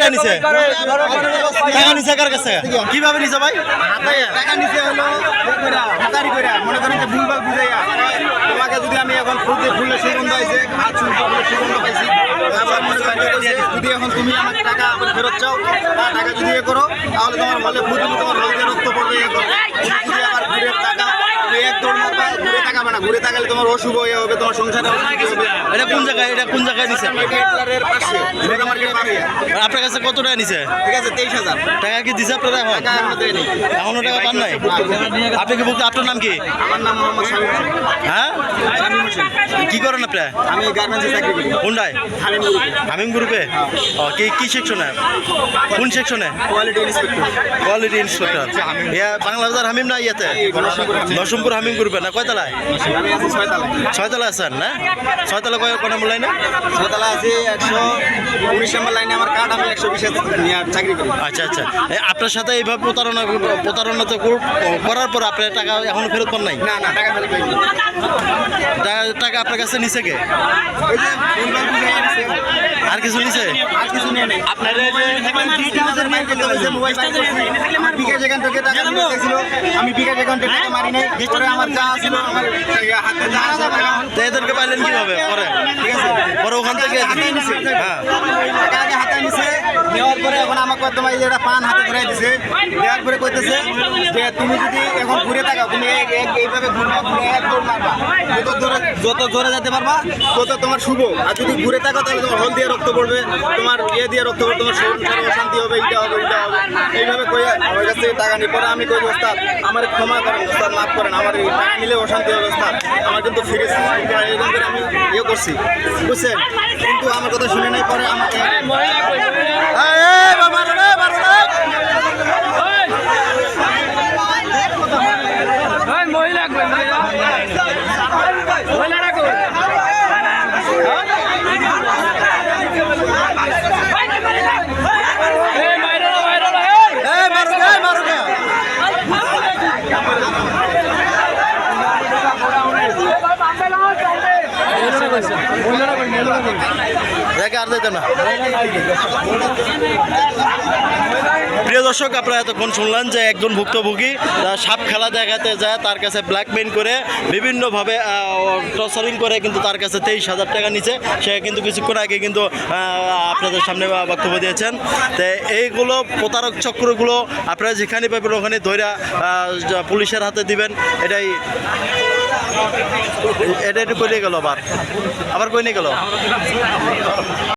কয়টা নিছে? টাকা নিছে কার কাছে? কিভাবে নিছে ভাই? টাকা নিচে হলো হাতারি করে মনে করেন যে ভুলভাল বুঝাইয়া তোমাকে যদি আমি এখন ফুলের সুগন্ধ হয়েছে হাত ফুলের সুগন্ধ পাইছি তারপর মনে করেন যদি এখন তুমি আমার টাকা ফেরত চাও টাকা যদি ইয়ে করো তাহলে তোমার হলে ফুল তোমার হলকে রক্ত পড়বে ইয়ে করবে যদি আবার ঘুরে টাকা এক দৌড় মারবা ঘুরে টাকা না ঘুরে টাকালে তোমার অশুভ ইয়ে হবে তোমার সংসারে অশুভ হবে। এটা কোন জায়গায় নিছে? এর পাশে মার্কেটের পাশে। আপনার কাছে কত টাকা নিছে? ঠিক আছে 23,000 টাকা কি দিছে আপনারা এখন? টাকা এখনো দেয়নি। এখনো টাকা পান নাই? আপনি কি ভুক্ত? আপনার নাম কি? আমার নাম মোহাম্মদ শামীম হোসেন। হ্যাঁ, শামীম হোসেন। কি করেন আপনি? আমি গার্মেন্টসে চাকরি করি। কোনটায়? হামিম গ্রুপে। হামিম গ্রুপে? ও কি সেকশনে? কোন সেকশনে? Quality inspector. Quality inspector. Bangla বাজার হামিম না ইয়েতে? নরসিংপুর হামিম গ্রুপে না? কয়তলায়? আমি আছি 6 তলায়। 6 তলায় আছেন না? 6 তলা কয় নম্বর লাইনে? 6 তলায় আছি 119 নম্বর লাইনে আমার কার্ড আমি 120 নিয়ে চাকরি করি। আচ্ছা আচ্ছা, আপনার সাথে এইভাবে প্রতারণা তো করার পর আপনার টাকা এখনো ফেরত পান নাই? না টাকা ফেরত পাইনি। টাকা আপনার কাছে নিছে কে? ওই যে ভুলভাল বুঝাইয়া দিছে। আর কিছু নিছে? আর কিছু নেই নাই। আপনার এই যে 3000 মাইর করতে হইছে মোবাইল বাইর করছি। আমার বিকাশ অ্যাকাউন্ট থেকে টাকা দিয়েছিল। আমি বিকাশ অ্যাকাউন্টে টাকা মারি নাই। পরে আমার যা ছিল আমার হাতে যা আছে টাকা তো এদেরকে পাইলেন কিভাবে পরে? ঠিক আছে। পরে ওখান থেকে হাতায় নিছে। হ্যাঁ, টাকা আগে হাতায় নিছে। নেওয়ার পরে এখন আমাকে তোমার এই একটা পান হাতে ধরাই দিছে। দেওয়ার পরে কইতেছে যে তুমি যদি এখন ঘুরে থাকো তুমি এইভাবে ঘুরবা ঘুরে এক দৌড় মারবা। যত জোরে যেতে পারবা তত তোমার শুভ। আর যদি ঘুরে থাকো তাহলে তোমার হল দিয়ে রক্ত পড়বে, তোমার দিয়ে রক্ত পড়বে, তোমার শরীর অশান্তি হবে, এইটা হবে। এইভাবে কই আমার কাছ থেকে টাকা নিয়ে পরে আমি কই ওস্তাদ আমার ক্ষমা করেন, ওস্তাদ মাফ করেন, আমার এই টাকা নিলে অশান্তি হবে ওস্তাদ, আমার কিন্তু ফিরেছি এরকম করে আমি ইয়ে করছি বুঝছেন। কিন্তু আমার কথা শুনে নাই পরে আমাকে আর দিতাম না। প্রিয় দর্শক, আপনারা এতক্ষণ শুনলেন যে একজন ভুক্তভোগী সাপ খেলা দেখাতে যায়, তার কাছে ব্ল্যাকমেইল করে বিভিন্নভাবে টর্চারিং করে কিন্তু তার কাছে 23,000 টাকা নিচ্ছে। সে কিন্তু কিছুক্ষণ আগে কিন্তু আপনাদের সামনে বক্তব্য দিয়েছেন। তো এইগুলো প্রতারক চক্রগুলো আপনারা যেখানে পাবেন ওখানে ধরে পুলিশের হাতে দিবেন। এটাই একটু কই নিয়ে গেল আবার কই নিয়ে গেল।